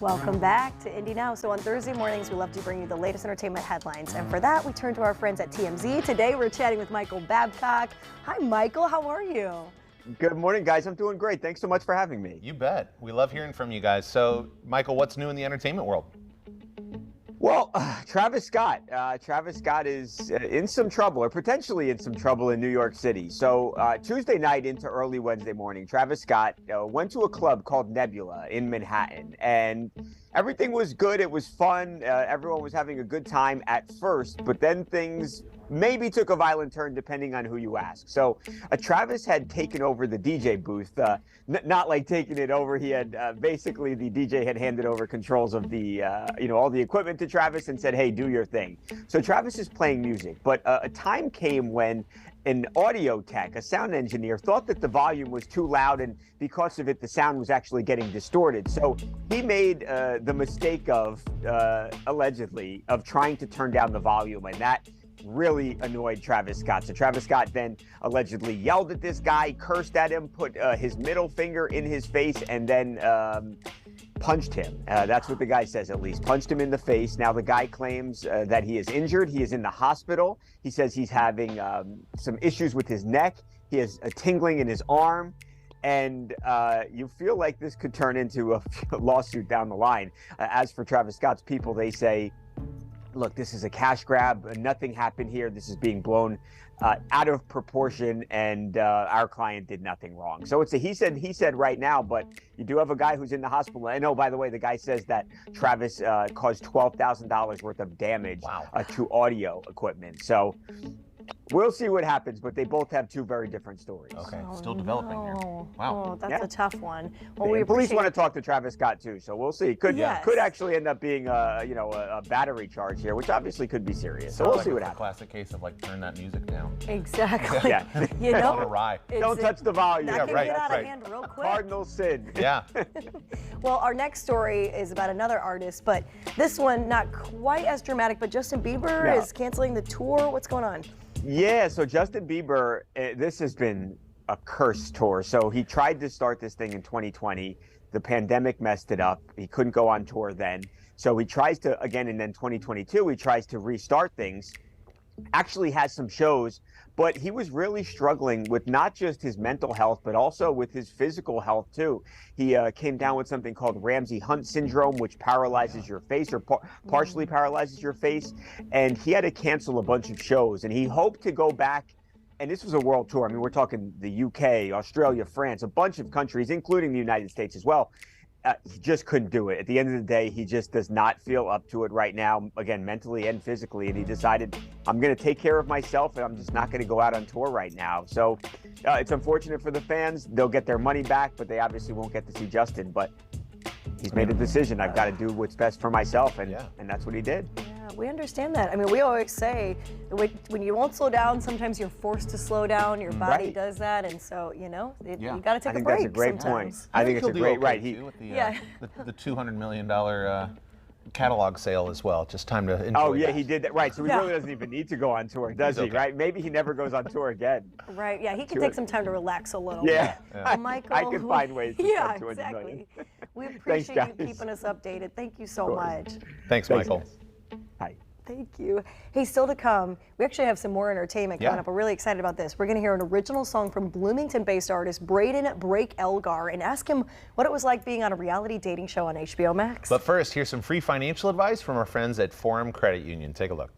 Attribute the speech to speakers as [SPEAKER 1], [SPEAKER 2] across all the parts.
[SPEAKER 1] Welcome back to Indy Now. So on Thursday mornings, we love to bring you the latest entertainment headlines. And for that, we turn to our friends at TMZ. Today, we're chatting with Michael Babcock. Hi, Michael. How are you?
[SPEAKER 2] Good morning, guys. I'm doing great. Thanks so much for having me.
[SPEAKER 3] You bet. We love hearing from you guys. So, Michael, what's new in the entertainment world?
[SPEAKER 2] Well, Travis Scott. Travis Scott is in some trouble, or potentially in some trouble in New York City. So Tuesday night into early Wednesday morning, Travis Scott went to a club called Nebula in Manhattan, and everything was good. It was fun. Everyone was having a good time at first, but then things maybe took a violent turn depending on who you ask. So Travis had taken over the DJ booth, not like taking it over. He had basically, the DJ had handed over controls of the, all the equipment to Travis and said, hey, do your thing. So Travis is playing music, but a time came when an audio tech, a sound engineer, thought that the volume was too loud, and because of it, the sound was actually getting distorted. So he made the mistake of, allegedly, of trying to turn down the volume, and that really annoyed Travis Scott. So Travis Scott then allegedly yelled at this guy, cursed at him, put his middle finger in his face, and then punched him. That's what the guy says, at least. Punched him in the face. Now the guy claims that he is injured. He is in the hospital. He says he's having some issues with his neck. He has a tingling in his arm. And you feel like this could turn into a lawsuit down the line. As for Travis Scott's people, they say, look, this is a cash grab. Nothing happened here. This is being blown out of proportion, and our client did nothing wrong. So it's a he said right now, but you do have a guy who's in the hospital. I know, by the way, the guy says that Travis caused $12,000 worth of damage to audio equipment. So we'll see what happens, but they both have two very different stories.
[SPEAKER 3] Okay, still developing here. Wow.
[SPEAKER 1] Oh, that's a tough one. Well,
[SPEAKER 2] the police want to talk to Travis Scott too, so we'll see. Could actually end up being a battery charge here, which obviously could be serious. So we'll see what happens.
[SPEAKER 3] Classic case of like turn that music down.
[SPEAKER 1] Exactly.
[SPEAKER 2] Yeah.
[SPEAKER 1] You know,
[SPEAKER 3] awry.
[SPEAKER 2] Don't touch the volume.
[SPEAKER 1] That can get out of hand real quick.
[SPEAKER 2] Cardinal sin.
[SPEAKER 3] Yeah.
[SPEAKER 1] Well, our next story is about another artist, but this one not quite as dramatic. But Justin Bieber is canceling the tour. What's going on?
[SPEAKER 2] Yeah, so Justin Bieber, this has been a cursed tour. So he tried to start this thing in 2020. The pandemic messed it up. He couldn't go on tour then. So he tries to, again, and then 2022, he tries to restart things. Actually has some shows, but he was really struggling with not just his mental health, but also with his physical health too. He came down with something called Ramsay-Hunt syndrome, which paralyzes your face, or partially paralyzes your face. And he had to cancel a bunch of shows, and he hoped to go back. And this was a world tour. I mean, we're talking the UK, Australia, France, a bunch of countries, including the United States as well. He just couldn't do it. At the end of the day, he just does not feel up to it right now, again, mentally and physically. And he decided, I'm going to take care of myself, and I'm just not going to go out on tour right now. So it's unfortunate for the fans. They'll get their money back, but they obviously won't get to see Justin. But he's made a decision. I've got to do what's best for myself, and that's what he did.
[SPEAKER 1] Yeah, we understand that. I mean, we always say when you won't slow down, sometimes you're forced to slow down. Your body does that, and so you got to take a break.
[SPEAKER 2] I think that's a great point. I think it's a great
[SPEAKER 3] with the $200 million catalog sale as well. Just time to enjoy.
[SPEAKER 2] Oh yeah, he did that right. So he really doesn't even need to go on tour, does he? Right? Maybe he never goes on tour again.
[SPEAKER 1] Right. Yeah, he can take some time to relax a little.
[SPEAKER 2] Yeah.
[SPEAKER 1] Michael.
[SPEAKER 2] I can find ways to spend $200 million.
[SPEAKER 1] We appreciate you keeping us updated. Thank you so much.
[SPEAKER 3] Thanks, Michael.
[SPEAKER 2] Hi.
[SPEAKER 1] Thank you. Hey, still to come, we actually have some more entertainment coming up. We're really excited about this. We're going to hear an original song from Bloomington-based artist Braden Break Elgar and ask him what it was like being on a reality dating show on HBO Max.
[SPEAKER 3] But first, here's some free financial advice from our friends at Forum Credit Union. Take a look.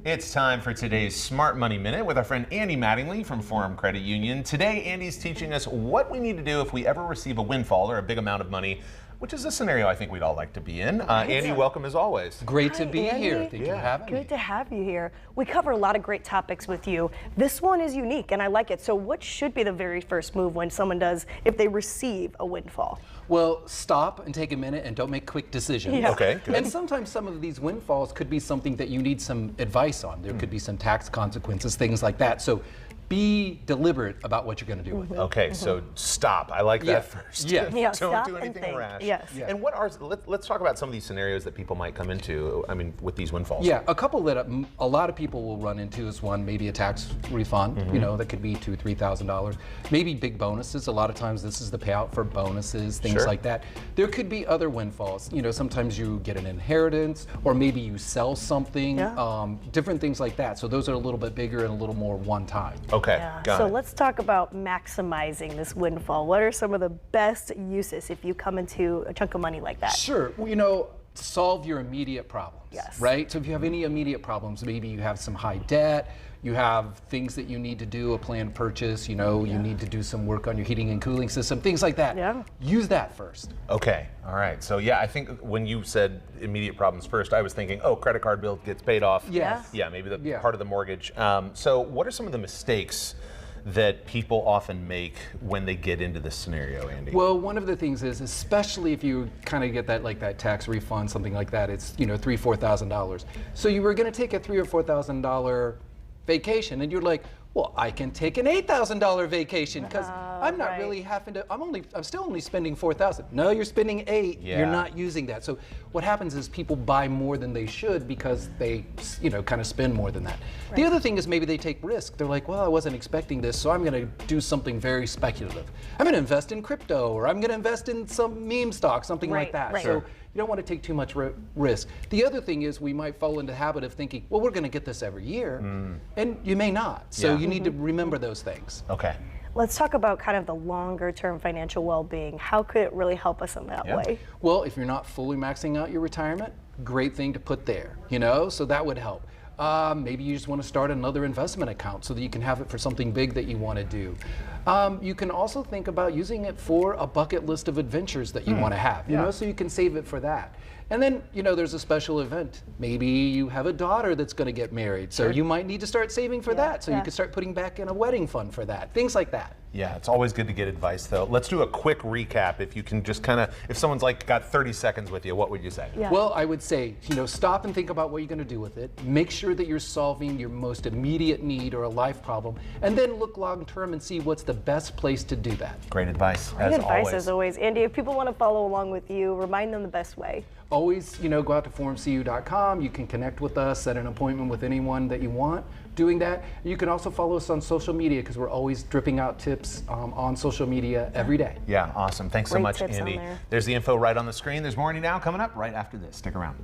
[SPEAKER 3] It's time for today's Smart Money Minute with our friend Andy Mattingly from Forum Credit Union. Today, Andy's teaching us what we need to do if we ever receive a windfall or a big amount of money, which is a scenario I think we'd all like to be in. Andy, welcome as always.
[SPEAKER 4] Great to be here. Thank you for having me.
[SPEAKER 1] Good to have you here. We cover a lot of great topics with you. This one is unique, and I like it. So what should be the very first move when someone does, if they receive a windfall?
[SPEAKER 4] Well, stop and take a minute and don't make quick decisions.
[SPEAKER 1] Yeah.
[SPEAKER 3] Okay, good.
[SPEAKER 4] And sometimes some of these windfalls could be something that you need some advice on. There could be some tax consequences, things like that. So be deliberate about what you're going to do with it.
[SPEAKER 3] Okay, so stop. I like
[SPEAKER 4] Yeah.
[SPEAKER 3] that first.
[SPEAKER 4] Yeah.
[SPEAKER 1] Yeah,
[SPEAKER 3] Don't
[SPEAKER 1] stop
[SPEAKER 3] do
[SPEAKER 1] and
[SPEAKER 3] anything
[SPEAKER 1] think.
[SPEAKER 3] rash.
[SPEAKER 1] Yes.
[SPEAKER 4] Yeah.
[SPEAKER 3] And what are, let's talk about some of these scenarios that people might come into, I mean, with these windfalls.
[SPEAKER 4] Yeah, a couple that a lot of people will run into is one, maybe a tax refund, you know, that could be $2,000, $3,000. Maybe big bonuses. A lot of times this is the payout for bonuses, things
[SPEAKER 3] Sure.
[SPEAKER 4] like that. There could be other windfalls. You know, sometimes you get an inheritance, or maybe you sell something, different things like that. So those are a little bit bigger and a little more one time.
[SPEAKER 3] Okay,
[SPEAKER 1] Yeah.
[SPEAKER 3] got
[SPEAKER 1] So
[SPEAKER 3] it.
[SPEAKER 1] let's talk about maximizing this windfall. What are some of the best uses if you come into a chunk of money like that?
[SPEAKER 4] Sure. Well, you know, solve your immediate problems.
[SPEAKER 1] Yes.
[SPEAKER 4] Right? So if you have any immediate problems, maybe you have some high debt, you have things that you need to do, a planned purchase, you know, you need to do some work on your heating and cooling system, things like that.
[SPEAKER 1] Yeah.
[SPEAKER 4] Use that first.
[SPEAKER 3] Okay, all right. So yeah, I think when you said immediate problems first, I was thinking, oh, credit card bill gets paid off.
[SPEAKER 4] Yes.
[SPEAKER 3] Yeah, maybe the
[SPEAKER 4] Yeah.
[SPEAKER 3] part of the mortgage. So what are some of the mistakes that people often make when they get into this scenario, Andy?
[SPEAKER 4] Well, one of the things is, especially if you kind of get that like that tax refund, something like that, it's, you know, $3,000, $4,000. So you were going to take a $3,000 or $4,000 vacation, and you're like, well, I can take an $8,000 vacation because I'm not
[SPEAKER 1] right.
[SPEAKER 4] really having to. I'm still only spending $4,000. No, you're spending $8,000.
[SPEAKER 3] Yeah.
[SPEAKER 4] You're not using that. So what happens is people buy more than they should because they, you know, kind of spend more than that. The other thing is maybe they take risk. They're like, well, I wasn't expecting this, so I'm going to do something very speculative. I'm going to invest in crypto, or I'm going to invest in some meme stock, something like
[SPEAKER 1] Right,
[SPEAKER 4] that.
[SPEAKER 1] right.
[SPEAKER 4] So
[SPEAKER 1] Sure.
[SPEAKER 4] you don't want to take too much risk. The other thing is we might fall into the habit of thinking, well, we're going to get this every year, and you may not. So
[SPEAKER 3] Yeah.
[SPEAKER 4] you need to remember those things.
[SPEAKER 3] Okay.
[SPEAKER 1] Let's talk about kind of the longer term financial well-being. How could it really help us in that
[SPEAKER 3] Yeah.
[SPEAKER 1] way?
[SPEAKER 4] Well, if you're not fully maxing out your retirement, great thing to put there, you know, so that would help. Maybe you just want to start another investment account so that you can have it for something big that you want to do. You can also think about using it for a bucket list of adventures that you want to have, you know, so you can save it for that. And then, you know, there's a special event. Maybe you have a daughter that's going to get married, so you might need to start saving for that. So you can start putting back in a wedding fund for that, things like that.
[SPEAKER 3] Yeah, it's always good to get advice, though. Let's do a quick recap. If you can just kind of, if someone's like got 30 seconds with you, what would you say?
[SPEAKER 1] Yeah.
[SPEAKER 4] Well, I would say, you know, stop and think about what you're going to do with it. Make sure that you're solving your most immediate need or a life problem, and then look long term and see what's the best place to do that.
[SPEAKER 3] Great advice,
[SPEAKER 1] Great
[SPEAKER 3] as
[SPEAKER 1] advice
[SPEAKER 3] always.
[SPEAKER 1] as always. Andy, if people want to follow along with you, remind them the best way.
[SPEAKER 4] Always, you know, go out to forumcu.com. You can connect with us, set an appointment with anyone that you want doing that. You can also follow us on social media because we're always dripping out tips on social media every day.
[SPEAKER 3] Yeah, awesome. Thanks so
[SPEAKER 1] Great
[SPEAKER 3] much,
[SPEAKER 1] tips on
[SPEAKER 3] Andy.
[SPEAKER 1] there.
[SPEAKER 3] There's the info right on the screen. There's more Andy Now coming up right after this. Stick around.